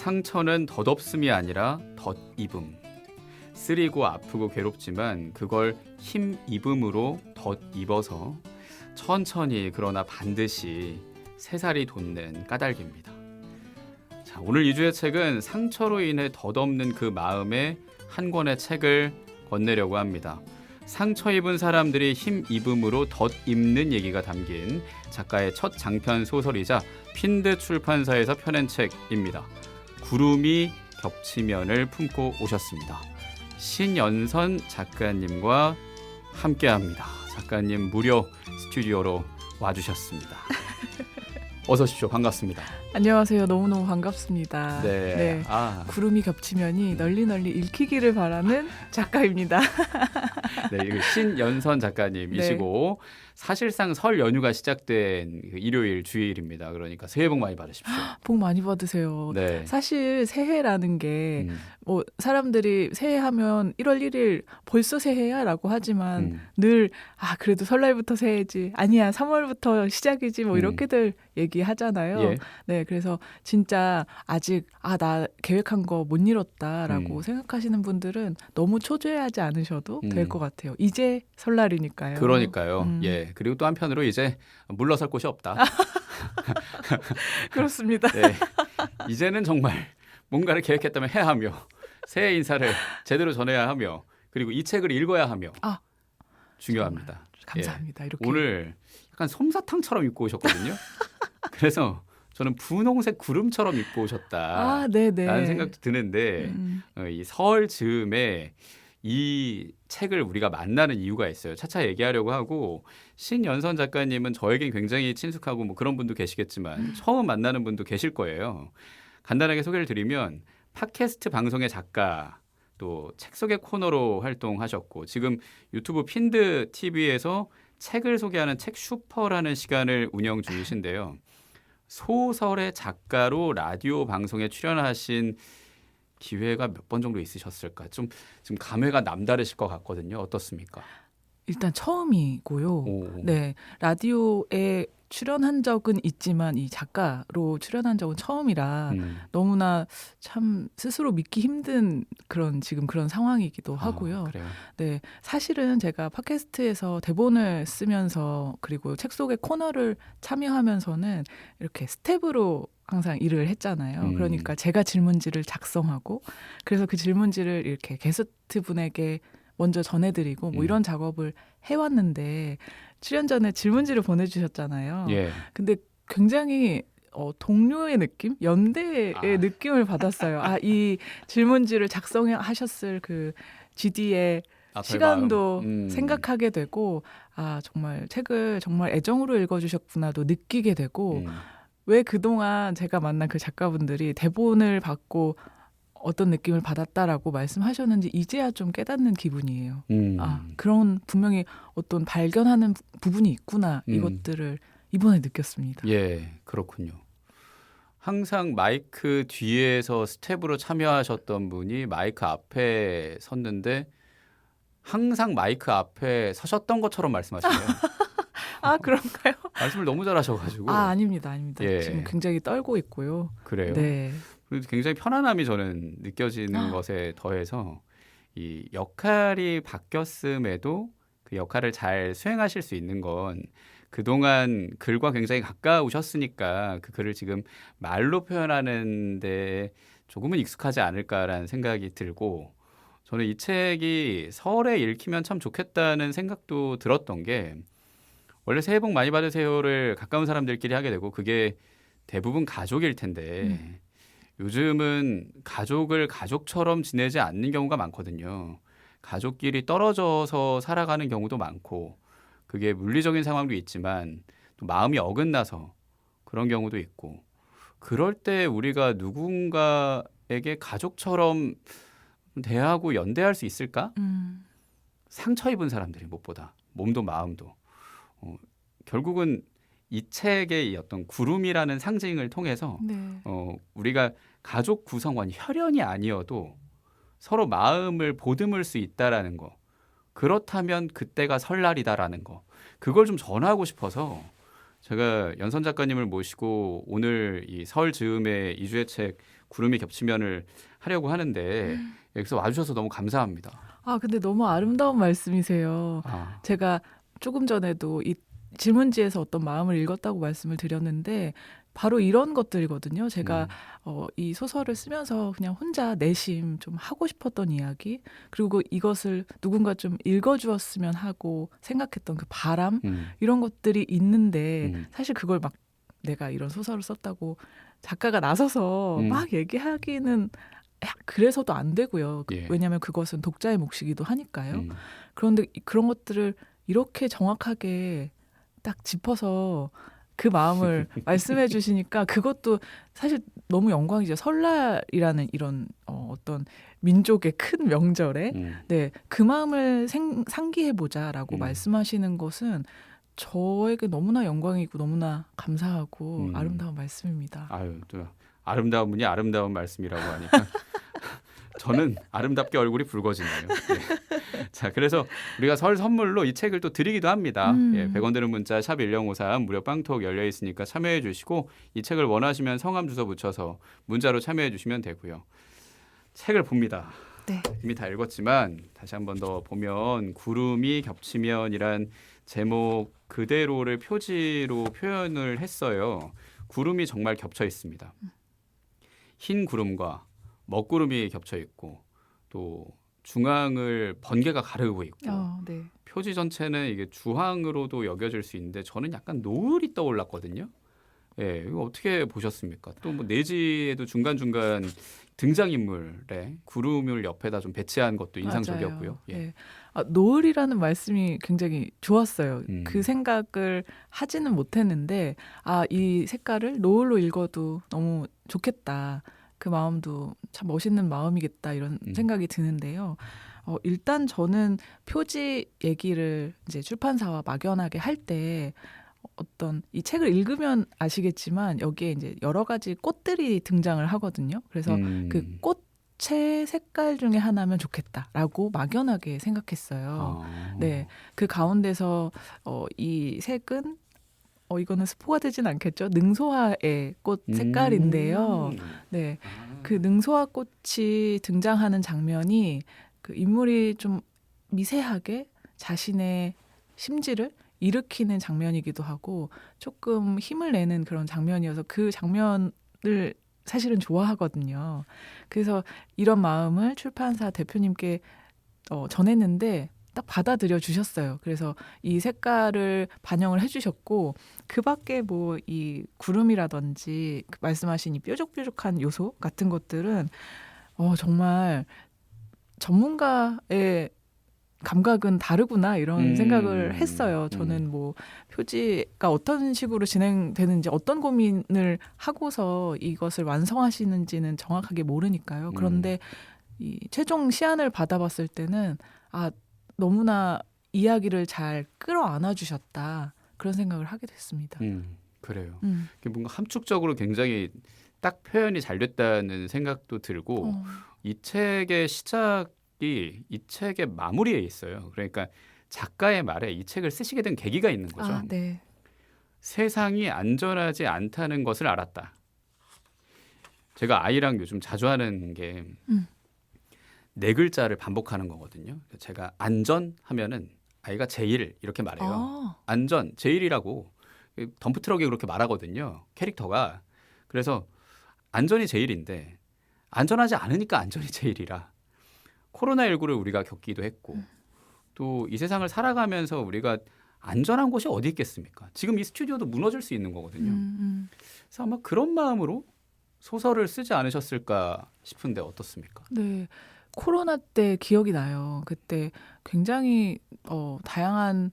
상처는 덧없음이 아니라 덧입음. 쓰리고 아프고 괴롭지만 그걸 힘입음으로 덧입어서 천천히 그러나 반드시 새살이 돋는 까닭입니다. 자, 오늘 2주의 책은 상처로 인해 덧없는 그 마음에 한 권의 책을 건네려고 합니다. 상처 입은 사람들이 힘입음으로 덧입는 얘기가 담긴 작가의 첫 장편 소설이자 핀드 출판사에서 펴낸 책입니다. 구름이 겹치면을 품고 오셨습니다. 신연선 작가님과 함께합니다. 작가님 무료 스튜디오로 와주셨습니다. 어서 오십시오. 반갑습니다. 안녕하세요. 너무너무 반갑습니다. 네. 구름이 겹치면이 널리 읽히기를 바라는 작가입니다. 네, 이거 신연선 작가님이시고 네. 사실상 설 연휴가 시작된 일요일 주일입니다. 그러니까 새해 복 많이 받으십시오. 복 많이 받으세요. 네. 사실 새해라는 게 뭐 사람들이 새해하면 1월 1일 벌써 새해야 라고 하지만 늘 그래도 설날부터 새해지, 아니야 3월부터 시작이지 뭐 이렇게들 얘기하잖아요. 예. 네, 그래서 진짜 아직 나 계획한 거 못 이뤘다라고 생각하시는 분들은 너무 초조해하지 않으셔도 될 것 같아요. 이제 설날이니까요. 그러니까요. 예. 그리고 또 한편으로 이제 물러설 곳이 없다. 그렇습니다. 네. 이제는 정말 뭔가를 계획했다면 해야 하며 새해 인사를 제대로 전해야 하며 그리고 이 책을 읽어야 하며 중요합니다. 감사합니다. 예. 이렇게 오늘 약간 솜사탕처럼 입고 오셨거든요. 그래서 저는 분홍색 구름처럼 입고 오셨다 라는 생각도 드는데 이 설 즈음에 이 책을 우리가 만나는 이유가 있어요. 차차 얘기하려고 하고 신연선 작가님은 저에겐 굉장히 친숙하고 뭐 그런 분도 계시겠지만 처음 만나는 분도 계실 거예요. 간단하게 소개를 드리면 팟캐스트 방송의 작가, 또 책 소개 코너로 활동하셨고 지금 유튜브 핀드 TV에서 책을 소개하는 책 슈퍼라는 시간을 운영 중이신데요. 소설의 작가로 라디오 방송에 출연하신 기회가 몇 번 정도 있으셨을까? 좀 지금 감회가 남다르실 것 같거든요. 어떻습니까? 일단 처음이고요. 네, 라디오에 출연한 적은 있지만 이 작가로 출연한 적은 처음이라 너무나 참 스스로 믿기 힘든 그런 상황이기도 하고요. 그래요? 네, 사실은 제가 팟캐스트에서 대본을 쓰면서 그리고 책 속의 코너를 참여하면서는 이렇게 스텝으로 항상 일을 했잖아요. 그러니까 제가 질문지를 작성하고 그래서 그 질문지를 이렇게 게스트 분에게 먼저 전해드리고 뭐 이런 작업을 해왔는데 출연 전에 질문지를 보내주셨잖아요. 예. 근데 굉장히 동료의 느낌? 연대의 느낌을 받았어요. 이 질문지를 작성하셨을 그 GD의 시간도 생각하게 되고 정말 책을 정말 애정으로 읽어주셨구나도 느끼게 되고 왜 그동안 제가 만난 그 작가분들이 대본을 받고 어떤 느낌을 받았다라고 말씀하셨는지 이제야 좀 깨닫는 기분이에요. 그런 분명히 어떤 발견하는 부분이 있구나 이것들을 이번에 느꼈습니다. 예, 그렇군요. 항상 마이크 뒤에서 스텝으로 참여하셨던 분이 마이크 앞에 섰는데 항상 마이크 앞에 서셨던 것처럼 말씀하시네요. 그런가요? 말씀을 너무 잘하셔가지고. 아닙니다. 예. 지금 굉장히 떨고 있고요. 그래요? 네. 굉장히 편안함이 저는 느껴지는 것에 더해서 이 역할이 바뀌었음에도 그 역할을 잘 수행하실 수 있는 건 그동안 글과 굉장히 가까우셨으니까 그 글을 지금 말로 표현하는데 조금은 익숙하지 않을까라는 생각이 들고 저는 이 책이 설에 읽히면 참 좋겠다는 생각도 들었던 게 원래 새해 복 많이 받으세요를 가까운 사람들끼리 하게 되고 그게 대부분 가족일 텐데 요즘은 가족을 가족처럼 지내지 않는 경우가 많거든요. 가족끼리 떨어져서 살아가는 경우도 많고 그게 물리적인 상황도 있지만 또 마음이 어긋나서 그런 경우도 있고 그럴 때 우리가 누군가에게 가족처럼 대하고 연대할 수 있을까? 상처 입은 사람들이 무엇보다 몸도 마음도 결국은 이 책의 어떤 구름이라는 상징을 통해서 우리가 가족 구성원 혈연이 아니어도 서로 마음을 보듬을 수 있다라는 거 그렇다면 그때가 설날이다라는 거 그걸 좀 전하고 싶어서 제가 연선 작가님을 모시고 오늘 이 설 즈음에 2주의 책 구름이 겹치면을 하려고 하는데 여기서 와주셔서 너무 감사합니다. 아, 근데 너무 아름다운 말씀이세요. 제가 조금 전에도 이 질문지에서 어떤 마음을 읽었다고 말씀을 드렸는데 바로 이런 것들이거든요. 제가 이 소설을 쓰면서 그냥 혼자 내심 좀 하고 싶었던 이야기, 그리고 이것을 누군가 좀 읽어주었으면 하고 생각했던 그 바람, 이런 것들이 있는데 사실 그걸 막 내가 이런 소설을 썼다고 작가가 나서서 막 얘기하기는 그래서도 안 되고요. 예. 왜냐하면 그것은 독자의 몫이기도 하니까요. 그런데 그런 것들을 이렇게 정확하게 딱 짚어서 그 마음을 말씀해 주시니까 그것도 사실 너무 영광이죠. 설날이라는 이런 어떤 민족의 큰 명절에 네, 그 마음을 상기해보자라고 말씀하시는 것은 저에게 너무나 영광이고 너무나 감사하고 아름다운 말씀입니다. 아유, 또 아름다운 분이 아름다운 말씀이라고 하니까 저는 아름답게 얼굴이 붉어지네요. 네. 자, 그래서 우리가 설 선물로 이 책을 또 드리기도 합니다. 예, 100원 드는 문자 샵 1053 무료 빵톡 열려 있으니까 참여해 주시고 이 책을 원하시면 성함 주소 붙여서 문자로 참여해 주시면 되고요. 책을 봅니다. 네. 이미 다 읽었지만 다시 한 번 더 보면 구름이 겹치면이란 제목 그대로를 표지로 표현을 했어요. 구름이 정말 겹쳐 있습니다. 흰 구름과 먹구름이 겹쳐 있고 또 중앙을 번개가 가르고 있고 네. 표지 전체는 이게 주황으로도 여겨질 수 있는데 저는 약간 노을이 떠올랐거든요. 예, 이거 어떻게 보셨습니까? 또 뭐 내지에도 중간중간 등장인물에 구름을 옆에다 좀 배치한 것도 인상적이었고요. 예. 네. 노을이라는 말씀이 굉장히 좋았어요. 그 생각을 하지는 못했는데 이 색깔을 노을로 읽어도 너무 좋겠다. 그 마음도 참 멋있는 마음이겠다 이런 생각이 드는데요. 일단 저는 표지 얘기를 이제 출판사와 막연하게 할 때 어떤 이 책을 읽으면 아시겠지만 여기에 이제 여러 가지 꽃들이 등장을 하거든요. 그래서 그 꽃의 색깔 중에 하나면 좋겠다라고 막연하게 생각했어요. 네, 그 가운데서 이 색은 이거는 스포가 되진 않겠죠. 능소화의 꽃 색깔인데요. 네, 그 능소화 꽃이 등장하는 장면이 그 인물이 좀 미세하게 자신의 심지를 일으키는 장면이기도 하고 조금 힘을 내는 그런 장면이어서 그 장면을 사실은 좋아하거든요. 그래서 이런 마음을 출판사 대표님께 전했는데 딱 받아들여 주셨어요. 그래서 이 색깔을 반영을 해주셨고 그 밖에 뭐 이 구름이라든지 말씀하신 이 뾰족뾰족한 요소 같은 것들은 정말 전문가의 감각은 다르구나 이런 생각을 했어요. 저는 뭐 표지가 어떤 식으로 진행되는지 어떤 고민을 하고서 이것을 완성하시는지는 정확하게 모르니까요. 그런데 이 최종 시안을 받아봤을 때는 너무나 이야기를 잘 끌어안아 주셨다 그런 생각을 하게 됐습니다. 그래요. 뭔가 함축적으로 굉장히 딱 표현이 잘 됐다는 생각도 들고 이 책의 시작이 이 책의 마무리에 있어요. 그러니까 작가의 말에 이 책을 쓰시게 된 계기가 있는 거죠. 네. 세상이 안전하지 않다는 것을 알았다. 제가 아이랑 요즘 자주 하는 게 네 글자를 반복하는 거거든요. 제가 안전 하면은 아이가 제일 이렇게 말해요. 안전 제일이라고 덤프트럭이 그렇게 말하거든요. 캐릭터가. 그래서 안전이 제일인데 안전하지 않으니까 안전이 제일이라. 코로나19를 우리가 겪기도 했고 또 이 세상을 살아가면서 우리가 안전한 곳이 어디 있겠습니까? 지금 이 스튜디오도 무너질 수 있는 거거든요. 그래서 아마 그런 마음으로 소설을 쓰지 않으셨을까 싶은데 어떻습니까? 네. 코로나 때 기억이 나요. 그때 굉장히 다양한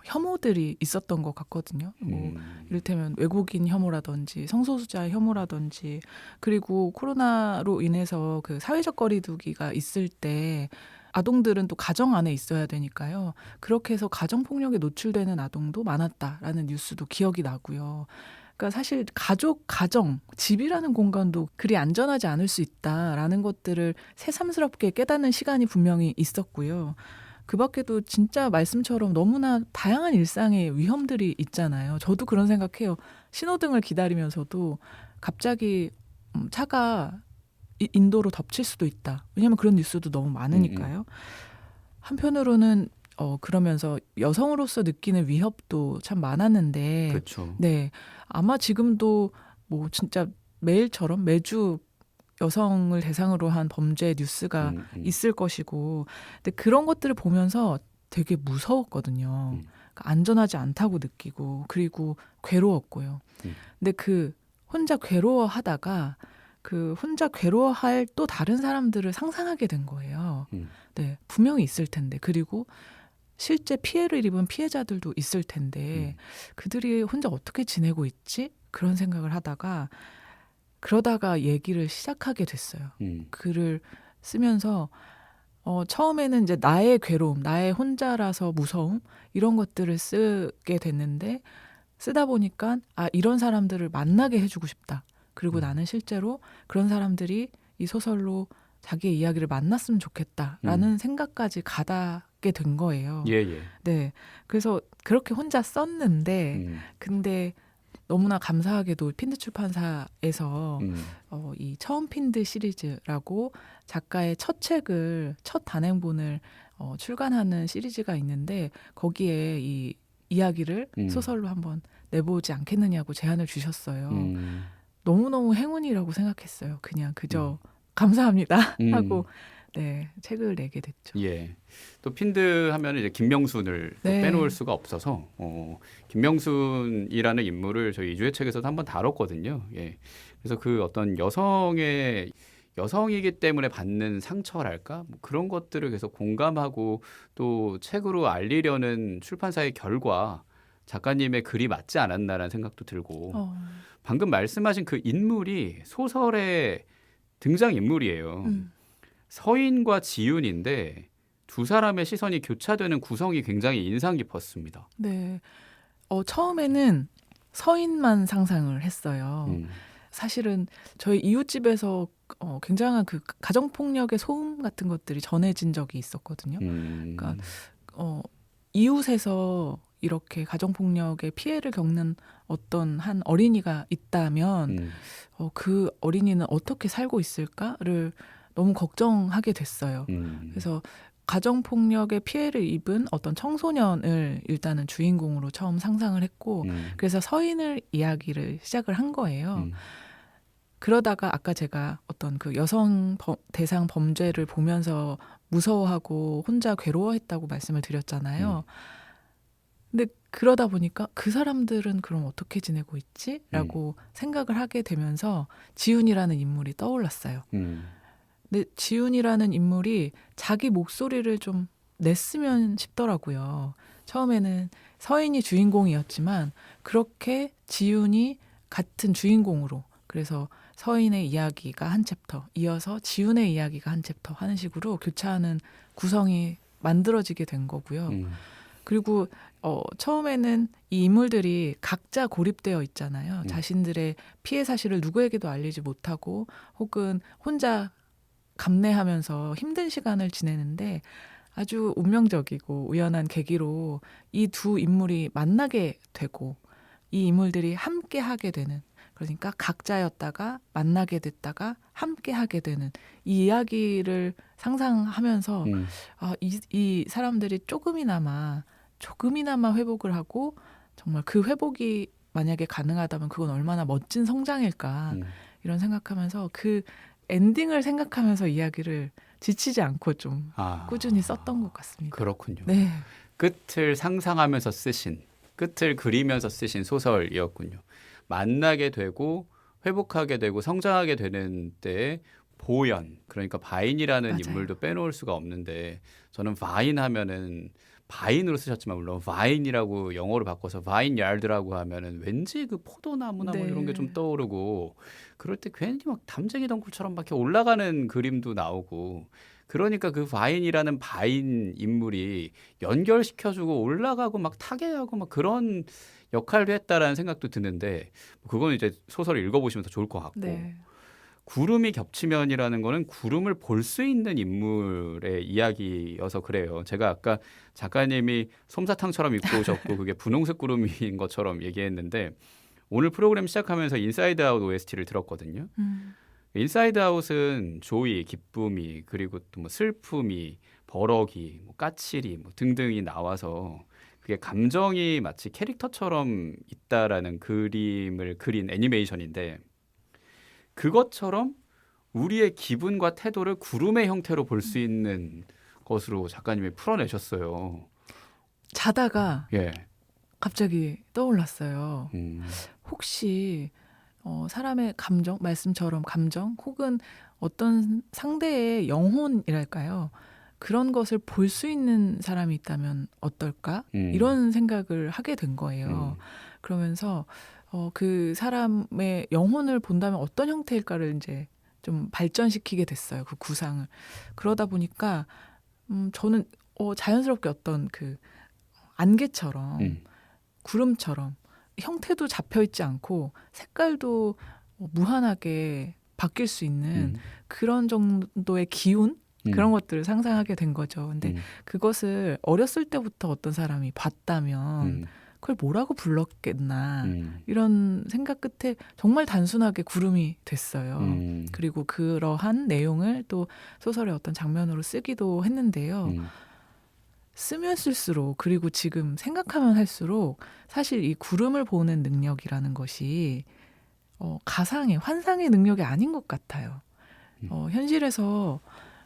혐오들이 있었던 것 같거든요. 뭐 이를테면 외국인 혐오라든지 성소수자 혐오라든지 그리고 코로나로 인해서 그 사회적 거리두기가 있을 때 아동들은 또 가정 안에 있어야 되니까요. 그렇게 해서 가정폭력에 노출되는 아동도 많았다라는 뉴스도 기억이 나고요. 그러니까 사실 가정, 집이라는 공간도 그리 안전하지 않을 수 있다라는 것들을 새삼스럽게 깨닫는 시간이 분명히 있었고요. 그 밖에도 진짜 말씀처럼 너무나 다양한 일상의 위험들이 있잖아요. 저도 그런 생각해요. 신호등을 기다리면서도 갑자기 차가 인도로 덮칠 수도 있다. 왜냐하면 그런 뉴스도 너무 많으니까요. 한편으로는 그러면서 여성으로서 느끼는 위협도 참 많았는데, 그렇죠. 네, 아마 지금도 뭐 진짜 매일처럼 매주 여성을 대상으로 한 범죄 뉴스가 있을 것이고, 근데 그런 것들을 보면서 되게 무서웠거든요. 그러니까 안전하지 않다고 느끼고, 그리고 괴로웠고요. 근데 그 혼자 괴로워하다가 그 혼자 괴로워할 또 다른 사람들을 상상하게 된 거예요. 네, 분명히 있을 텐데, 그리고 실제 피해를 입은 피해자들도 있을 텐데 그들이 혼자 어떻게 지내고 있지? 그런 생각을 하다가 그러다가 얘기를 시작하게 됐어요. 글을 쓰면서 처음에는 이제 나의 괴로움, 나의 혼자라서 무서움 이런 것들을 쓰게 됐는데 쓰다 보니까 이런 사람들을 만나게 해주고 싶다. 그리고 나는 실제로 그런 사람들이 이 소설로 자기의 이야기를 만났으면 좋겠다라는 생각까지 가닿게 된 거예요. 예. 네, 그래서 그렇게 혼자 썼는데 근데 너무나 감사하게도 핀드 출판사에서 이 처음 핀드 시리즈라고 작가의 첫 책을 첫 단행본을 출간하는 시리즈가 있는데 거기에 이 이야기를 소설로 한번 내보지 않겠느냐고 제안을 주셨어요. 너무너무 행운이라고 생각했어요. 그냥 그저 감사합니다 하고 네, 책을 내게 됐죠. 예. 또 핀드 하면 이제 김명순을 또 네. 빼놓을 수가 없어서 김명순이라는 인물을 저희 이주의 책에서도 한번 다뤘거든요. 예. 그래서 그 어떤 여성이기 때문에 받는 상처랄까 뭐 그런 것들을 계속 공감하고 또 책으로 알리려는 출판사의 결과 작가님의 글이 맞지 않았나라는 생각도 들고 방금 말씀하신 그 인물이 소설의 등장 인물이에요. 서인과 지윤인데 두 사람의 시선이 교차되는 구성이 굉장히 인상 깊었습니다. 네, 처음에는 서인만 상상을 했어요. 사실은 저희 이웃집에서 굉장한 그 가정폭력의 소음 같은 것들이 전해진 적이 있었거든요. 그러니까 이웃에서 이렇게 가정폭력의 피해를 겪는 어떤 한 어린이가 있다면 그 어린이는 어떻게 살고 있을까를 너무 걱정하게 됐어요. 그래서 가정폭력의 피해를 입은 어떤 청소년을 일단은 주인공으로 처음 상상을 했고 그래서 서인을 이야기를 시작을 한 거예요. 그러다가 아까 제가 어떤 그 여성 대상 범죄를 보면서 무서워하고 혼자 괴로워했다고 말씀을 드렸잖아요. 근데 그러다 보니까 그 사람들은 그럼 어떻게 지내고 있지? 라고 생각을 하게 되면서 지훈이라는 인물이 떠올랐어요. 근데 지훈이라는 인물이 자기 목소리를 좀 냈으면 싶더라고요. 처음에는 서인이 주인공이었지만 그렇게 지훈이 같은 주인공으로 그래서 서인의 이야기가 한 챕터, 이어서 지훈의 이야기가 한 챕터 하는 식으로 교차하는 구성이 만들어지게 된 거고요. 그리고 처음에는 이 인물들이 각자 고립되어 있잖아요. 자신들의 피해 사실을 누구에게도 알리지 못하고 혹은 혼자 감내하면서 힘든 시간을 지내는데 아주 운명적이고 우연한 계기로 이 두 인물이 만나게 되고 이 인물들이 함께 하게 되는 그러니까 각자였다가 만나게 됐다가 함께 하게 되는 이 이야기를 상상하면서 이 사람들이 조금이나마 회복을 하고 정말 그 회복이 만약에 가능하다면 그건 얼마나 멋진 성장일까 이런 생각하면서 그 엔딩을 생각하면서 이야기를 지치지 않고 좀 꾸준히 썼던 것 같습니다. 그렇군요. 네. 끝을 상상하면서 쓰신, 끝을 그리면서 쓰신 소설이었군요. 만나게 되고 회복하게 되고 성장하게 되는 때에 보연, 그러니까 바인이라는 맞아요. 인물도 빼놓을 수가 없는데 저는 바인 하면은 바인으로 쓰셨지만 물론 바인이라고 영어로 바꿔서 바인야드라고 하면은 왠지 그 포도나무나 뭐 이런 게 좀 떠오르고 그럴 때 괜히 막 담쟁이 덩굴처럼 막 이렇게 올라가는 그림도 나오고 그러니까 그 바인이라는 바인 인물이 연결시켜주고 올라가고 막 타개하고 막 그런 역할도 했다라는 생각도 드는데 그건 이제 소설을 읽어보시면 더 좋을 것 같고 네. 구름이 겹치면이라는 거는 구름을 볼 수 있는 인물의 이야기여서 그래요. 제가 아까 작가님이 솜사탕처럼 입고 오셨고 그게 분홍색 구름인 것처럼 얘기했는데 오늘 프로그램 시작하면서 인사이드 아웃 OST를 들었거든요. 인사이드 아웃은 조이, 기쁨이, 그리고 또 뭐 슬픔이, 버럭이, 뭐 까칠이 뭐 등등이 나와서 그게 감정이 마치 캐릭터처럼 있다라는 그림을 그린 애니메이션인데, 그것처럼 우리의 기분과 태도를 구름의 형태로 볼 수 있는 것으로 작가님이 풀어내셨어요. 자다가 예. 갑자기 떠올랐어요. 혹시 사람의 감정, 말씀처럼 감정 혹은 어떤 상대의 영혼이랄까요? 그런 것을 볼 수 있는 사람이 있다면 어떨까? 이런 생각을 하게 된 거예요. 그러면서 그 사람의 영혼을 본다면 어떤 형태일까를 이제 좀 발전시키게 됐어요. 그 구상을. 그러다 보니까 저는 자연스럽게 어떤 그 안개처럼 구름처럼 형태도 잡혀 있지 않고 색깔도 무한하게 바뀔 수 있는 그런 정도의 기운 그런 것들을 상상하게 된 거죠. 근데 그것을 어렸을 때부터 어떤 사람이 봤다면 그걸 뭐라고 불렀겠나 이런 생각 끝에 정말 단순하게 구름이 됐어요. 그리고 그러한 내용을 또 소설의 어떤 장면으로 쓰기도 했는데요. 쓰면 쓸수록 그리고 지금 생각하면 할수록 사실 이 구름을 보는 능력이라는 것이 가상의 환상의 능력이 아닌 것 같아요. 현실에서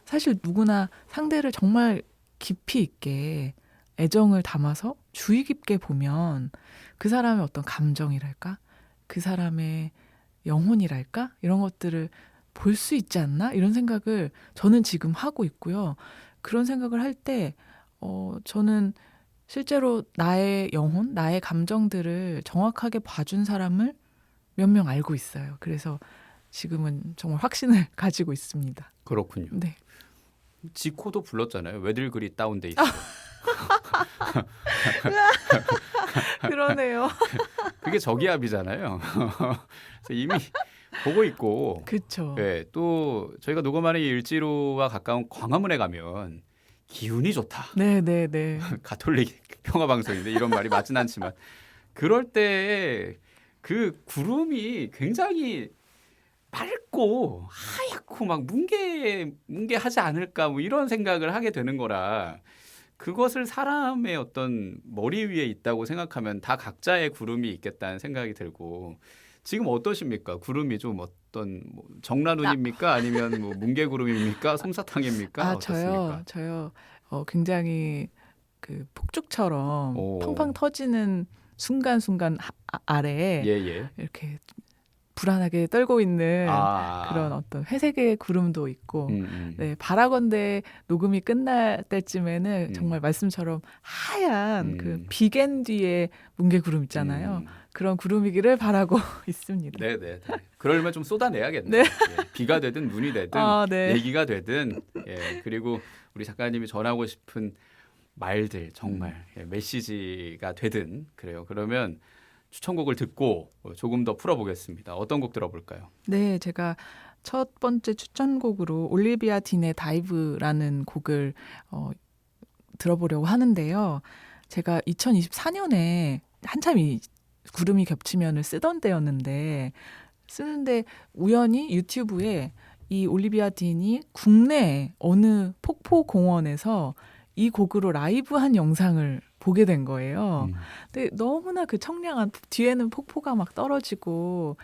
사실 누구나 상대를 정말 깊이 있게 애정을 담아서 주의 깊게 보면 그 사람의 어떤 감정이랄까? 그 사람의 영혼이랄까? 이런 것들을 볼 수 있지 않나? 이런 생각을 저는 지금 하고 있고요. 그런 생각을 할 때 저는 실제로 나의 영혼, 나의 감정들을 정확하게 봐준 사람을 몇 명 알고 있어요. 그래서 지금은 정말 확신을 가지고 있습니다. 그렇군요. 네. 지코도 불렀잖아요. 왜들 그리 다운돼 있어. 그러네요. 그게 저기압이잖아요. 그래서 이미 보고 있고. 그렇죠. 네, 또 저희가 녹음하는 이 일지로와 가까운 광화문에 가면 기운이 좋다. 네. 가톨릭 평화 방송인데 이런 말이 맞진 않지만 그럴 때 그 구름이 굉장히 맑고 하얗고 막 뭉게하지 않을까 뭐 이런 생각을 하게 되는 거라, 그것을 사람의 어떤 머리 위에 있다고 생각하면 다 각자의 구름이 있겠다는 생각이 들고. 지금 어떠십니까? 구름이 좀 어떤 뭐 정란운입니까? 아니면 뭐 뭉게구름입니까? 솜사탕입니까? 어떻습니까? 저요. 굉장히 그 폭죽처럼 오. 팡팡 터지는 순간순간 아래에 예. 이렇게 불안하게 떨고 있는 아. 그런 어떤 회색의 구름도 있고, 네, 바라건대 녹음이 끝날 때쯤에는 정말 말씀처럼 하얀 그 비갠 뒤에 뭉게 구름 있잖아요. 그런 구름이기를 바라고 있습니다. 네. 그러려면 좀 쏟아내야겠네요. 네. 예, 비가 되든 눈이 되든 네. 얘기가 되든, 예, 그리고 우리 작가님이 전하고 싶은 말들 정말 메시지가 되든 그래요. 그러면 추천곡을 듣고 조금 더 풀어보겠습니다. 어떤 곡 들어볼까요? 네, 제가 첫 번째 추천곡으로 올리비아 딘의 다이브라는 곡을 들어보려고 하는데요. 제가 2024년에 한참 이 구름이 겹치면을 쓰던 때였는데, 쓰는데 우연히 유튜브에 이 올리비아 딘이 국내 어느 폭포 공원에서 이 곡으로 라이브한 영상을 보게 된 거예요. 근데 너무나 그 청량한 뒤에는 폭포가 막 떨어지고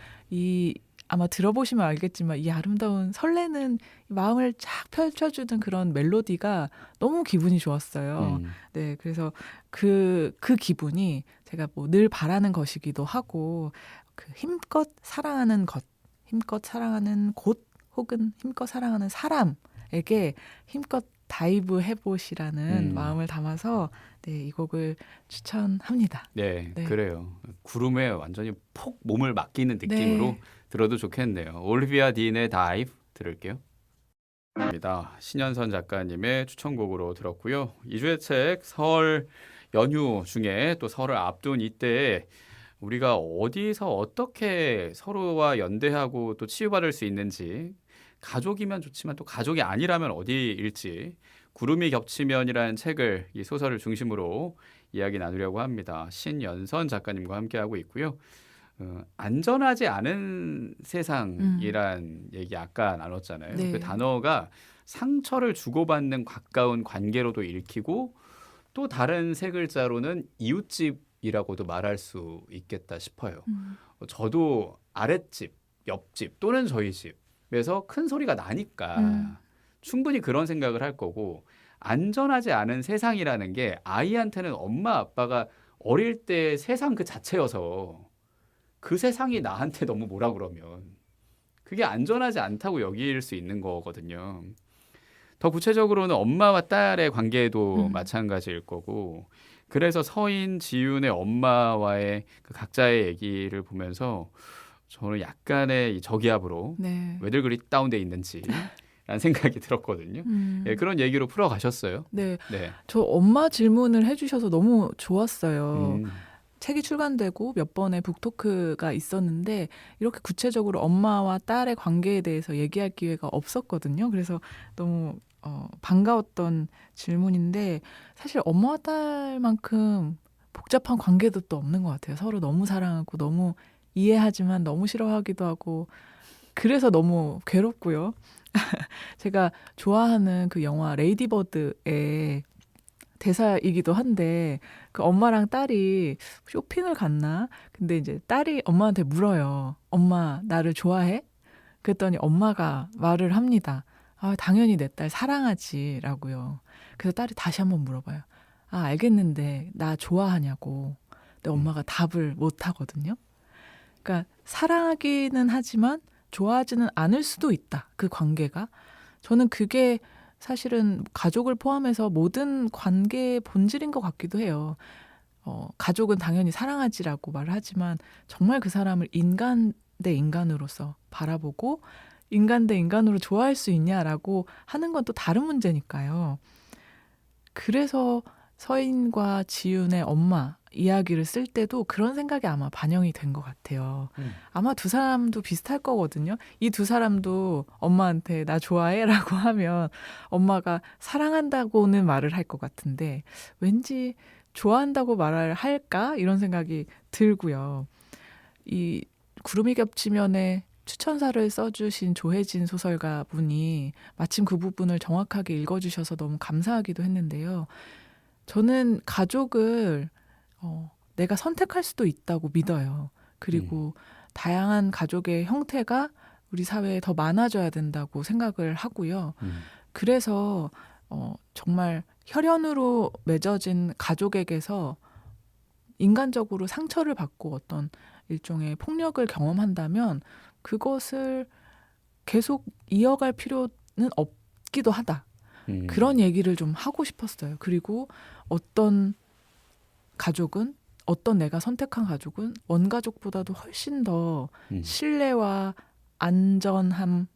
아마 들어보시면 알겠지만 이 아름다운 설레는 마음을 쫙 펼쳐주는 그런 멜로디가 너무 기분이 좋았어요. 네, 그래서 그 기분이 제가 뭐 늘 바라는 것이기도 하고, 그 힘껏 사랑하는 것, 힘껏 사랑하는 곳 혹은 힘껏 사랑하는 사람에게 힘껏 다이브 해보시라는 마음을 담아서 이 곡을 추천합니다. 네, 그래요. 구름에 완전히 폭 몸을 맡기는 느낌으로 들어도 좋겠네요. 올리비아 딘의 다이브 들을게요. 신현선 작가님의 추천곡으로 들었고요. 2주의 책 설 연휴 중에 또 설을 앞둔 이때에 우리가 어디서 어떻게 서로와 연대하고 또 치유받을 수 있는지, 가족이면 좋지만 또 가족이 아니라면 어디일지, 구름이 겹치면이라는 책을, 이 소설을 중심으로 이야기 나누려고 합니다. 신연선 작가님과 함께하고 있고요. 안전하지 않은 세상이란 얘기 아까 나눴잖아요. 네. 그 단어가 상처를 주고받는 가까운 관계로도 읽히고 또 다른 세 글자로는 이웃집이라고도 말할 수 있겠다 싶어요. 저도 아랫집, 옆집 또는 저희 집에서 큰 소리가 나니까 충분히 그런 생각을 할 거고 안전하지 않은 세상이라는 게 아이한테는 엄마 아빠가 어릴 때 세상 그 자체여서 그 세상이 나한테 너무 뭐라 그러면 그게 안전하지 않다고 여길 수 있는 거거든요. 더 구체적으로는 엄마와 딸의 관계도 마찬가지일 거고 그래서 서인, 지윤의 엄마와의 그 각자의 얘기를 보면서 저는 약간의 이 저기압으로 네. 왜들 그리 다운돼 있는지 라는 생각이 들었거든요. 예, 그런 얘기로 풀어가셨어요. 네. 네. 저 엄마 질문을 해주셔서 너무 좋았어요. 책이 출간되고 몇 번의 북토크가 있었는데 이렇게 구체적으로 엄마와 딸의 관계에 대해서 얘기할 기회가 없었거든요. 그래서 너무 반가웠던 질문인데 사실 엄마와 딸만큼 복잡한 관계도 또 없는 것 같아요. 서로 너무 사랑하고 너무 이해하지만 너무 싫어하기도 하고 그래서 너무 괴롭고요. 제가 좋아하는 그 영화 레이디버드의 대사이기도 한데 그 엄마랑 딸이 쇼핑을 갔나? 근데 이제 딸이 엄마한테 물어요. 엄마 나를 좋아해? 그랬더니 엄마가 말을 합니다. 아, 당연히 내 딸 사랑하지라고요. 그래서 딸이 다시 한번 물어봐요. 아, 알겠는데 나 좋아하냐고. 근데 엄마가 답을 못 하거든요. 그러니까 사랑하기는 하지만 좋아하지는 않을 수도 있다. 그 관계가. 저는 그게 사실은 가족을 포함해서 모든 관계의 본질인 것 같기도 해요. 가족은 당연히 사랑하지라고 말을 하지만 정말 그 사람을 인간 대 인간으로서 바라보고 인간 대 인간으로 좋아할 수 있냐라고 하는 건 또 다른 문제니까요. 그래서 서인과 지윤의 엄마 이야기를 쓸 때도 그런 생각이 아마 반영이 된 것 같아요. 아마 두 사람도 비슷할 거거든요. 이 두 사람도 엄마한테 나 좋아해? 라고 하면 엄마가 사랑한다고는 말을 할 것 같은데 왠지 좋아한다고 말을 할까? 이런 생각이 들고요. 이 구름이 겹치면에 추천사를 써주신 조혜진 소설가 분이 마침 그 부분을 정확하게 읽어주셔서 너무 감사하기도 했는데요. 저는 가족을 내가 선택할 수도 있다고 믿어요. 그리고 다양한 가족의 형태가 우리 사회에 더 많아져야 된다고 생각을 하고요. 그래서 정말 혈연으로 맺어진 가족에게서 인간적으로 상처를 받고 어떤 일종의 폭력을 경험한다면 그것을 계속 이어갈 필요는 없기도 하다. 그런 얘기를 좀 하고 싶었어요. 그리고 어떤 가족은 어떤 내가 선택한 가족은 원가족보다도 훨씬 더 신뢰와 안전함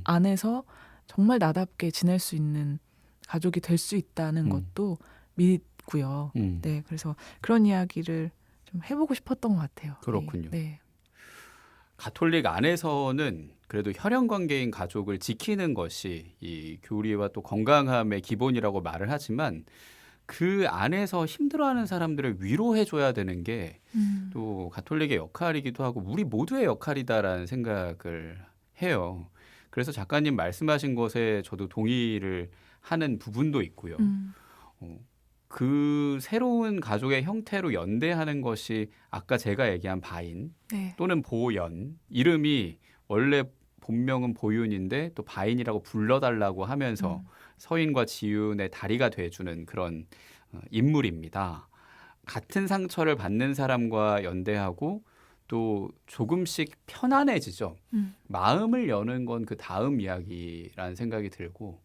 안에서 정말 나답게 지낼 수 있는 가족이 될 수 있다는 것도 믿고요. 네, 그래서 그런 이야기를 좀 해보고 싶었던 것 같아요. 그렇군요. 네. 가톨릭 안에서는 그래도 혈연 관계인 가족을 지키는 것이 이 교리와 또 건강함의 기본이라고 말을 하지만 그 안에서 힘들어하는 사람들을 위로해줘야 되는 게 또 가톨릭의 역할이기도 하고 우리 모두의 역할이다라는 생각을 해요. 그래서 작가님 말씀하신 것에 저도 동의를 하는 부분도 있고요. 그 새로운 가족의 형태로 연대하는 것이 아까 제가 얘기한 바인 네. 또는 보연, 이름이 원래 본명은 보윤인데 또 바인이라고 불러달라고 하면서 서인과 지윤의 다리가 돼주는 그런 인물입니다. 같은 상처를 받는 사람과 연대하고 또 조금씩 편안해지죠. 마음을 여는 건 그 다음 이야기라는 생각이 들고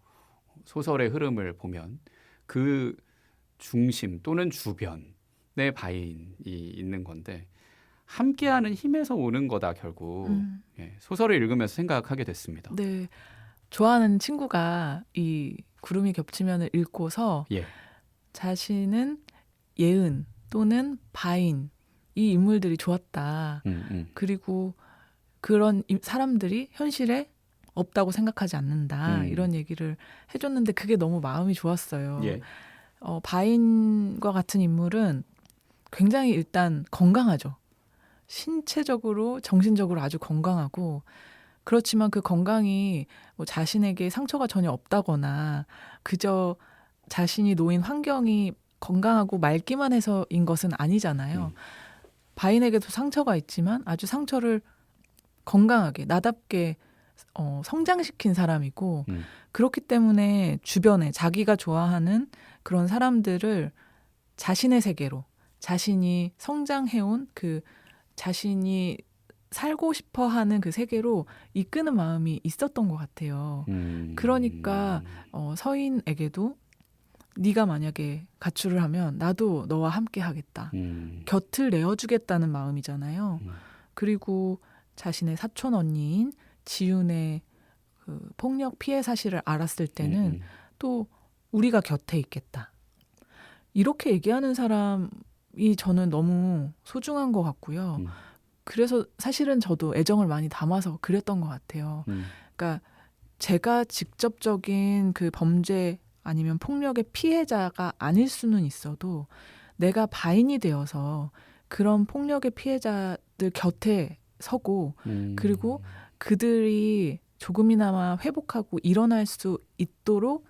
소설의 흐름을 보면 그 중심 또는 주변의 바인이 있는 건데 함께하는 힘에서 오는 거다 결국. 예, 소설을 읽으면서 생각하게 됐습니다. 네, 좋아하는 친구가 이 구름이 겹치면을 읽고서 예. 자신은 예은 또는 바인 이 인물들이 좋았다. 그리고 그런 사람들이 현실에 없다고 생각하지 않는다. 이런 얘기를 해줬는데 그게 너무 마음이 좋았어요. 예. 바인과 같은 인물은 굉장히 일단 건강하죠. 신체적으로 정신적으로 아주 건강하고 그렇지만 그 건강이 뭐 자신에게 상처가 전혀 없다거나 그저 자신이 놓인 환경이 건강하고 맑기만 해서인 것은 아니잖아요. 바인에게도 상처가 있지만 아주 상처를 건강하게 나답게 성장시킨 사람이고 그렇기 때문에 주변에 자기가 좋아하는 그런 사람들을 자신의 세계로 자신이 성장해온 그 자신이 살고 싶어하는 그 세계로 이끄는 마음이 있었던 것 같아요. 그러니까 서인에게도 네가 만약에 가출을 하면 나도 너와 함께 하겠다. 곁을 내어주겠다는 마음이잖아요. 그리고 자신의 사촌 언니인 지윤의 그 폭력 피해 사실을 알았을 때는 또 우리가 곁에 있겠다. 이렇게 얘기하는 사람이 저는 너무 소중한 것 같고요. 그래서 사실은 저도 애정을 많이 담아서 그렸던 것 같아요. 그러니까 제가 직접적인 그 범죄 아니면 폭력의 피해자가 아닐 수는 있어도 내가 바인이 되어서 그런 폭력의 피해자들 곁에 서고 그리고 그들이 조금이나마 회복하고 일어날 수 있도록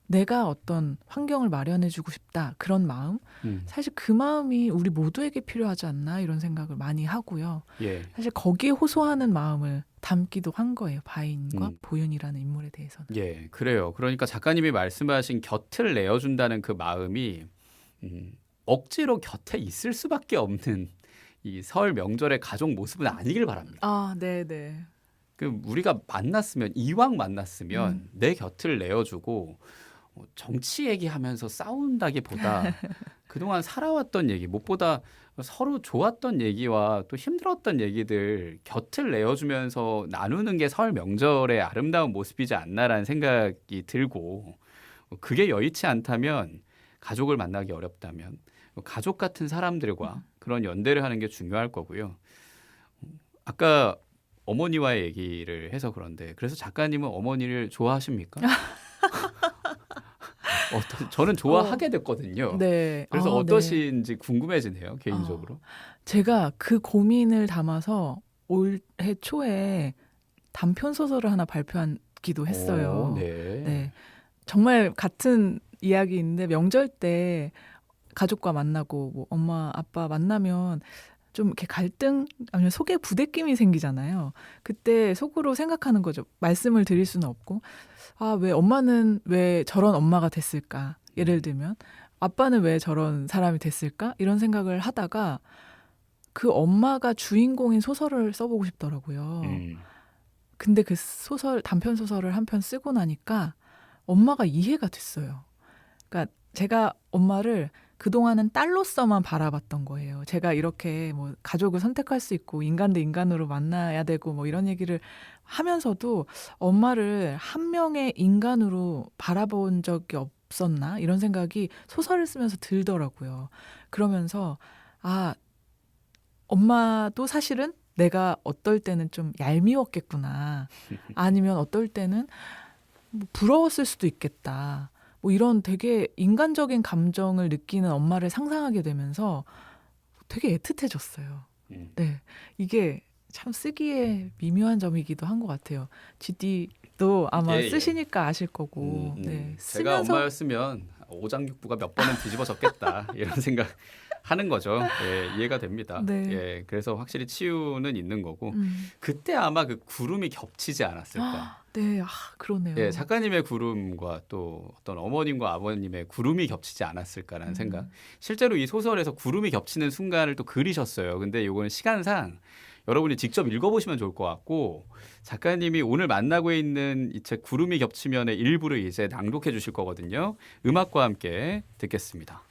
내가 어떤 환경을 마련해주고 싶다. 그런 마음. 사실 그 마음이 우리 모두에게 필요하지 않나 이런 생각을 많이 하고요. 예. 사실 거기에 호소하는 마음을 담기도 한 거예요. 바인과 보윤이라는 인물에 대해서는. 예, 그래요. 그러니까 작가님이 말씀하신 곁을 내어준다는 그 마음이 억지로 곁에 있을 수밖에 없는 이 설 명절의 가족 모습은 아니길 바랍니다. 아, 네네. 그 우리가 만났으면 이왕 만났으면 내 곁을 내어주고 정치 얘기하면서 싸운다기보다 그동안 살아왔던 얘기, 무엇보다 서로 좋았던 얘기와 또 힘들었던 얘기들 곁을 내어주면서 나누는 게 설 명절의 아름다운 모습이지 않나라는 생각이 들고 그게 여의치 않다면 가족을 만나기 어렵다면 가족 같은 사람들과 그런 연대를 하는 게 중요할 거고요. 아까 어머니와의 얘기를 해서 그런데 그래서 작가님은 어머니를 좋아하십니까? 저는 좋아하게 됐거든요. 네. 그래서 네. 어떠신지 궁금해지네요, 개인적으로. 제가 그 고민을 담아서 올해 초에 단편 소설을 하나 발표하기도 했어요. 네. 네. 정말 같은 이야기인데 명절 때 가족과 만나고 뭐 엄마 아빠 만나면 좀 이렇게 갈등 아니면 속에 부대낌이 생기잖아요. 그때 속으로 생각하는 거죠. 말씀을 드릴 수는 없고 왜 엄마는 왜 저런 엄마가 됐을까? 예를 들면 아빠는 왜 저런 사람이 됐을까? 이런 생각을 하다가 그 엄마가 주인공인 소설을 써보고 싶더라고요. 근데 그 소설 단편 소설을 한 편 쓰고 나니까 엄마가 이해가 됐어요. 그러니까 제가 엄마를 그동안은 딸로서만 바라봤던 거예요. 제가 이렇게 뭐 가족을 선택할 수 있고 인간 대 인간으로 만나야 되고 뭐 이런 얘기를 하면서도 엄마를 한 명의 인간으로 바라본 적이 없었나 이런 생각이 소설을 쓰면서 들더라고요. 그러면서 엄마도 사실은 내가 어떨 때는 좀 얄미웠겠구나. 아니면 어떨 때는 뭐 부러웠을 수도 있겠다. 뭐 이런 되게 인간적인 감정을 느끼는 엄마를 상상하게 되면서 되게 애틋해졌어요. 네, 이게 참 쓰기에 미묘한 점이기도 한 것 같아요. GD도 아마 쓰시니까 아실 거고. 네, 제가 엄마였으면 오장육부가 몇 번은 뒤집어졌겠다 이런 생각 하는 거죠. 예, 이해가 됩니다. 네. 예, 그래서 확실히 치유는 있는 거고 그때 아마 그 구름이 겹치지 않았을까. 네, 그러네요. 예, 작가님의 구름과 또 어떤 어머님과 아버님의 구름이 겹치지 않았을까라는 생각. 실제로 이 소설에서 구름이 겹치는 순간을 또 그리셨어요. 근데 이거는 시간상 여러분이 직접 읽어보시면 좋을 것 같고 작가님이 오늘 만나고 있는 이 책 구름이 겹치면의 일부를 이제 낭독해 주실 거거든요. 음악과 함께 듣겠습니다.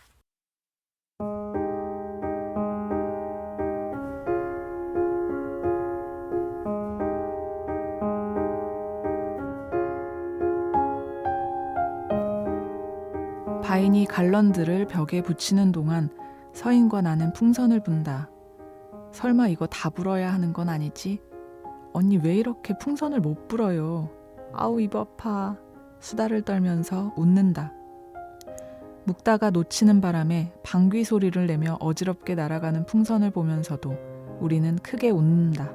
바인이 갈런드를 벽에 붙이는 동안 서인과 나는 풍선을 분다. 설마 이거 다 불어야 하는 건 아니지? 언니 왜 이렇게 풍선을 못 불어요? 아우 입 아파. 수다를 떨면서 웃는다. 묵다가 놓치는 바람에 방귀 소리를 내며 어지럽게 날아가는 풍선을 보면서도 우리는 크게 웃는다.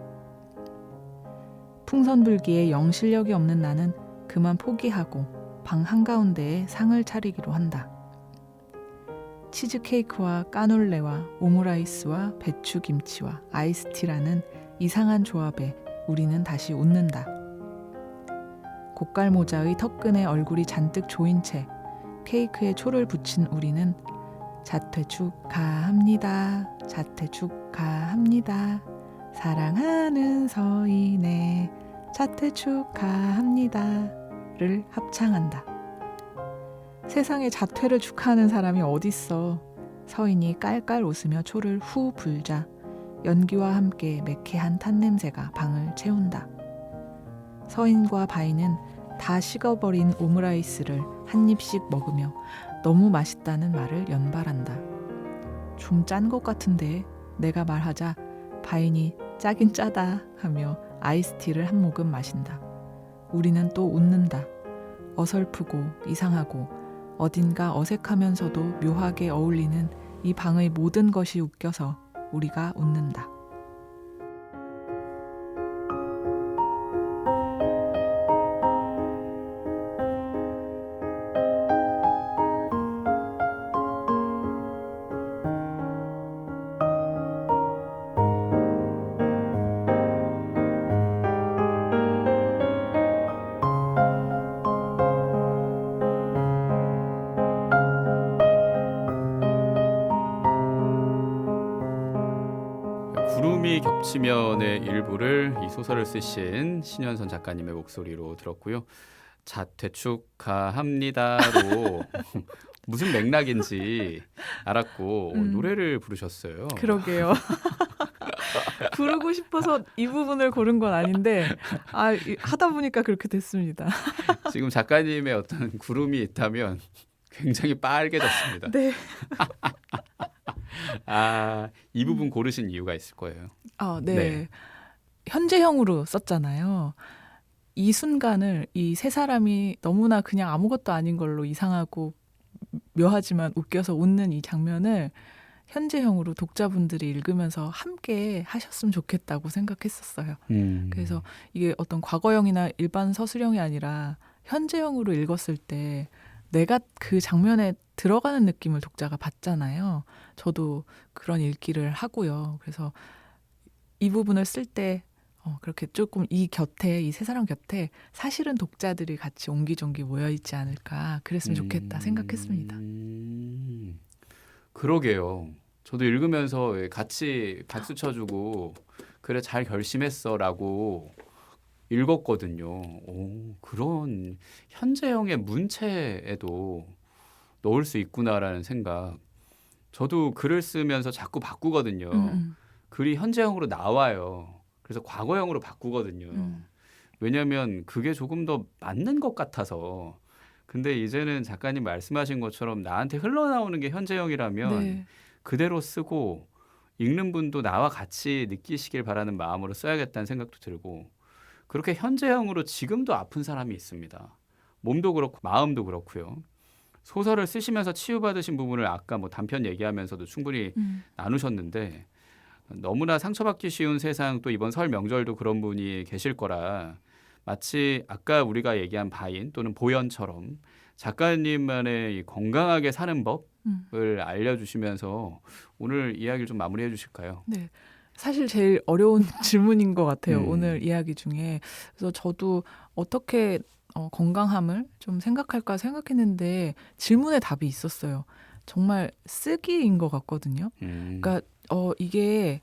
풍선불기에 영 실력이 없는 나는 그만 포기하고 방 한가운데에 상을 차리기로 한다. 치즈케이크와 까놀레와 오므라이스와 배추김치와 아이스티라는 이상한 조합에 우리는 다시 웃는다. 고깔모자의 턱끈에 얼굴이 잔뜩 조인 채 케이크에 초를 붙인 우리는 자퇴 축하합니다. 자퇴 축하합니다. 사랑하는 서인의 자퇴 축하합니다를 합창한다. 세상에 자퇴를 축하하는 사람이 어딨어. 서인이 깔깔 웃으며 초를 후 불자 연기와 함께 매캐한 탄냄새가 방을 채운다. 서인과 바이는 다 식어버린 오므라이스를 한 입씩 먹으며 너무 맛있다는 말을 연발한다. 좀 짠 것 같은데 내가 말하자 바인이 짜긴 짜다 하며 아이스티를 한 모금 마신다. 우리는 또 웃는다. 어설프고 이상하고 어딘가 어색하면서도 묘하게 어울리는 이 방의 모든 것이 웃겨서 우리가 웃는다. 구름이 겹치면의 일부를 이 소설을 쓰신 신현선 작가님의 목소리로 들었고요. 자퇴 축하합니다로 무슨 맥락인지 알았고 노래를 부르셨어요. 그러게요. 부르고 싶어서 이 부분을 고른 건 아닌데 하다 보니까 그렇게 됐습니다. 지금 작가님의 어떤 구름이 있다면 굉장히 빨개졌습니다. 네. 이 부분 고르신 이유가 있을 거예요. 네. 네. 현재형으로 썼잖아요. 이 순간을 이 세 사람이 너무나 그냥 아무것도 아닌 걸로 이상하고 묘하지만 웃겨서 웃는 이 장면을 현재형으로 독자분들이 읽으면서 함께 하셨으면 좋겠다고 생각했었어요. 그래서 이게 어떤 과거형이나 일반 서술형이 아니라 현재형으로 읽었을 때 내가 그 장면에 들어가는 느낌을 독자가 받잖아요. 저도 그런 읽기를 하고요. 그래서 이 부분을 쓸 때 그렇게 조금 이 세 사람 곁에 사실은 독자들이 같이 옹기종기 모여있지 않을까 그랬으면 좋겠다 생각했습니다. 그러게요. 저도 읽으면서 같이 박수 쳐주고 그래 잘 결심했어라고 읽었거든요. 그런 현재형의 문체에도 넣을 수 있구나라는 생각. 저도 글을 쓰면서 자꾸 바꾸거든요. 글이 현재형으로 나와요. 그래서 과거형으로 바꾸거든요. 왜냐하면 그게 조금 더 맞는 것 같아서. 근데 이제는 작가님 말씀하신 것처럼 나한테 흘러나오는 게 현재형이라면 네. 그대로 쓰고 읽는 분도 나와 같이 느끼시길 바라는 마음으로 써야겠다는 생각도 들고 그렇게 현재형으로 지금도 아픈 사람이 있습니다. 몸도 그렇고 마음도 그렇고요. 소설을 쓰시면서 치유받으신 부분을 아까 뭐 단편 얘기하면서도 충분히 나누셨는데 너무나 상처받기 쉬운 세상 또 이번 설 명절도 그런 분이 계실 거라 마치 아까 우리가 얘기한 바인 또는 보연처럼 작가님만의 이 건강하게 사는 법을 알려주시면서 오늘 이야기를 좀 마무리해 주실까요? 네. 사실 제일 어려운 질문인 것 같아요. 오늘 이야기 중에. 그래서 저도 어떻게 건강함을 좀 생각할까 생각했는데 질문에 답이 있었어요. 정말 쓰기인 것 같거든요. 그러니까 이게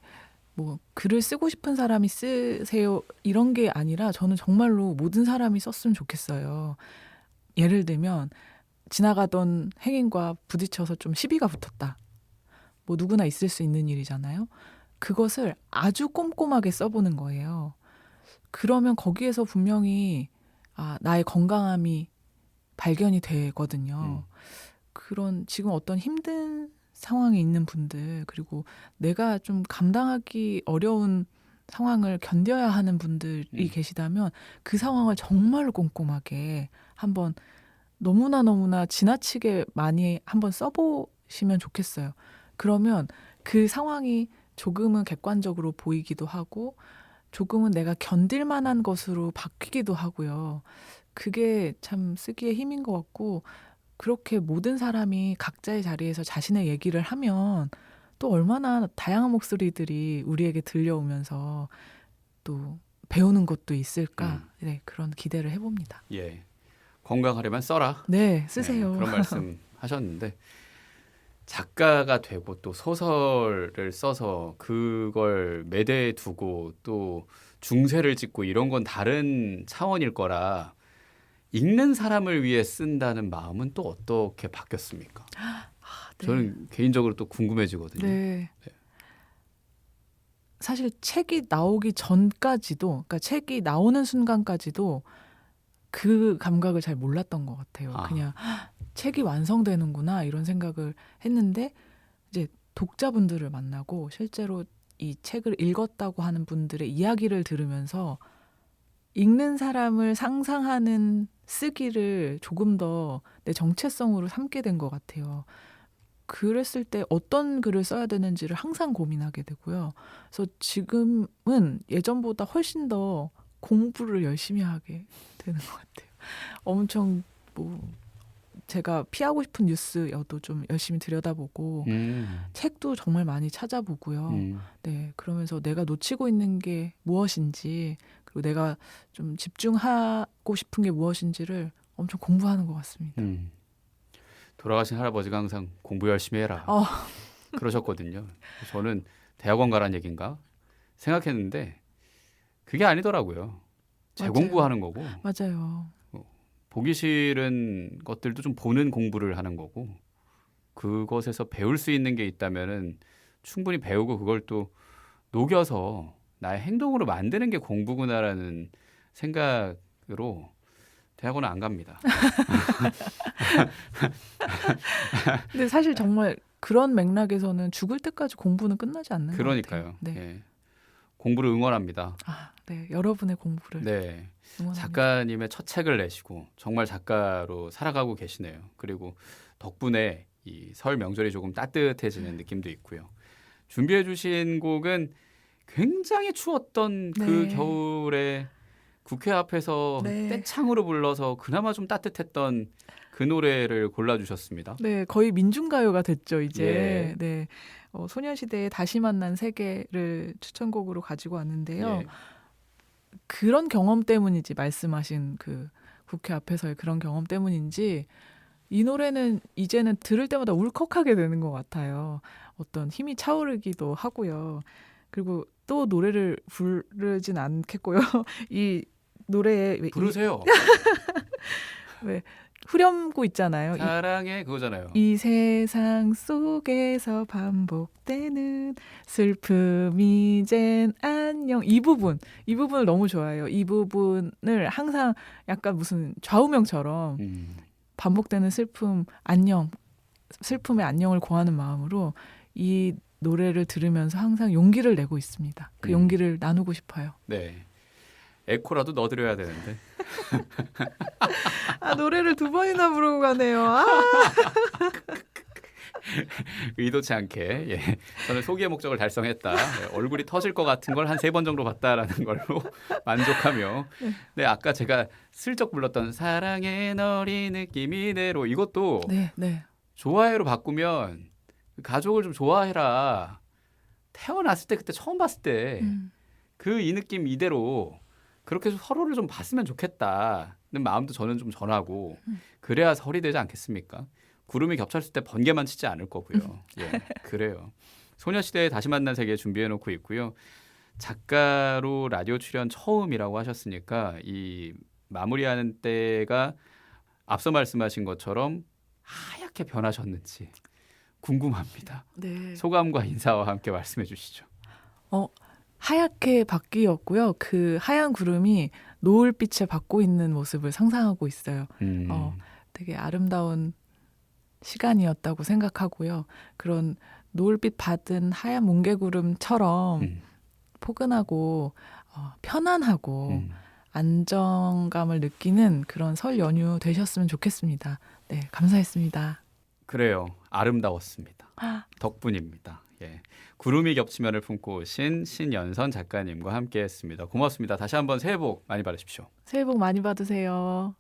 뭐 글을 쓰고 싶은 사람이 쓰세요 이런 게 아니라 저는 정말로 모든 사람이 썼으면 좋겠어요. 예를 들면 지나가던 행인과 부딪혀서 좀 시비가 붙었다. 뭐 누구나 있을 수 있는 일이잖아요. 그것을 아주 꼼꼼하게 써보는 거예요. 그러면 거기에서 분명히 나의 건강함이 발견이 되거든요. 그런 지금 어떤 힘든 상황에 있는 분들 그리고 내가 좀 감당하기 어려운 상황을 견뎌야 하는 분들이 계시다면 그 상황을 정말로 꼼꼼하게 한번 너무나 지나치게 많이 한번 써보시면 좋겠어요. 그러면 그 상황이 조금은 객관적으로 보이기도 하고 조금은 내가 견딜 만한 것으로 바뀌기도 하고요. 그게 참 쓰기의 힘인 것 같고 그렇게 모든 사람이 각자의 자리에서 자신의 얘기를 하면 또 얼마나 다양한 목소리들이 우리에게 들려오면서 또 배우는 것도 있을까 네, 그런 기대를 해봅니다. 예, 건강하려면 써라. 네, 쓰세요. 네, 그런 말씀 하셨는데 작가가 되고 또 소설을 써서 그걸 매대에 두고 또 중세를 짓고 이런 건 다른 차원일 거라 읽는 사람을 위해 쓴다는 마음은 또 어떻게 바뀌었습니까? 네. 저는 개인적으로 또 궁금해지거든요. 네. 사실 책이 나오기 전까지도, 그러니까 책이 나오는 순간까지도 그 감각을 잘 몰랐던 것 같아요. 그냥 책이 완성되는구나 이런 생각을 했는데 이제 독자분들을 만나고 실제로 이 책을 읽었다고 하는 분들의 이야기를 들으면서 읽는 사람을 상상하는 쓰기를 조금 더 내 정체성으로 삼게 된 것 같아요. 그랬을 때 어떤 글을 써야 되는지를 항상 고민하게 되고요. 그래서 지금은 예전보다 훨씬 더 공부를 열심히 하게 되는 것 같아요. 엄청 뭐 제가 피하고 싶은 뉴스여도 좀 열심히 들여다보고 책도 정말 많이 찾아보고요. 네, 그러면서 내가 놓치고 있는 게 무엇인지 그리고 내가 좀 집중하고 싶은 게 무엇인지를 엄청 공부하는 것 같습니다. 돌아가신 할아버지가 항상 공부 열심히 해라 그러셨거든요. 저는 대학원 가란 얘기인가 생각했는데 그게 아니더라고요. 재공부하는 거고 맞아요. 보기 싫은 것들도 좀 보는 공부를 하는 거고 그것에서 배울 수 있는 게 있다면은 충분히 배우고 그걸 또 녹여서 나의 행동으로 만드는 게 공부구나라는 생각으로 대학원은 안 갑니다. 근데 사실 정말 그런 맥락에서는 죽을 때까지 공부는 끝나지 않는 것 그러니까요. 같아요. 네. 예. 공부를 응원합니다. 네, 여러분의 공부를 네. 응원합니다. 작가님의 첫 책을 내시고 정말 작가로 살아가고 계시네요. 그리고 덕분에 이 설 명절이 조금 따뜻해지는 느낌도 있고요. 준비해 주신 곡은 굉장히 추웠던 그 네. 겨울에 국회 앞에서 네. 떼창으로 불러서 그나마 좀 따뜻했던 그 노래를 골라주셨습니다. 네, 거의 민중가요가 됐죠, 이제. 예. 네. 소녀시대의 다시 만난 세계를 추천곡으로 가지고 왔는데요. 예. 그런 경험 때문인지 말씀하신 그 국회 앞에서의 그런 경험 때문인지 이 노래는 이제는 들을 때마다 울컥하게 되는 것 같아요. 어떤 힘이 차오르기도 하고요. 그리고 또 노래를 부르진 않겠고요. 이 노래에 부르세요. 왜 후렴구 있잖아요. 사랑해 그거잖아요. 이 세상 속에서 반복되는 슬픔 이젠 안녕. 이 부분을 너무 좋아해요. 이 부분을 항상 약간 무슨 좌우명처럼 반복되는 슬픔 안녕, 슬픔의 안녕을 고하는 마음으로 이 노래를 들으면서 항상 용기를 내고 있습니다. 그 용기를 나누고 싶어요. 네. 에코라도 넣어드려야 되는데. 노래를 두 번이나 부르고 가네요. 의도치 않게 예. 저는 소기의 목적을 달성했다. 예, 얼굴이 터질 것 같은 걸 한 3번 정도 봤다라는 걸로 만족하며 네, 아까 제가 슬쩍 불렀던 사랑의 널 이 느낌 이대로 이것도 네. 좋아해로 바꾸면 가족을 좀 좋아해라. 태어났을 때 그때 처음 봤을 때 그 이 느낌 이대로 그렇게 해서 서로를 좀 봤으면 좋겠다는 마음도 저는 좀 전하고 그래야 설이 되지 않겠습니까? 구름이 겹쳤을 때 번개만 치지 않을 거고요. 예, 그래요. 소녀시대의 다시 만난 세계 준비해놓고 있고요. 작가로 라디오 출연 처음이라고 하셨으니까 이 마무리하는 때가 앞서 말씀하신 것처럼 하얗게 변하셨는지 궁금합니다. 네. 소감과 인사와 함께 말씀해 주시죠. 하얗게 바뀌었고요. 그 하얀 구름이 노을빛을 받고 있는 모습을 상상하고 있어요. 되게 아름다운 시간이었다고 생각하고요. 그런 노을빛 받은 하얀 뭉게구름처럼 포근하고 편안하고 안정감을 느끼는 그런 설 연휴 되셨으면 좋겠습니다. 네, 감사했습니다. 그래요. 아름다웠습니다. 덕분입니다. 예, 구름이 겹치면을 품고 오신 신연선 작가님과 함께했습니다. 고맙습니다. 다시 한번 새해 복 많이 받으십시오. 새해 복 많이 받으세요.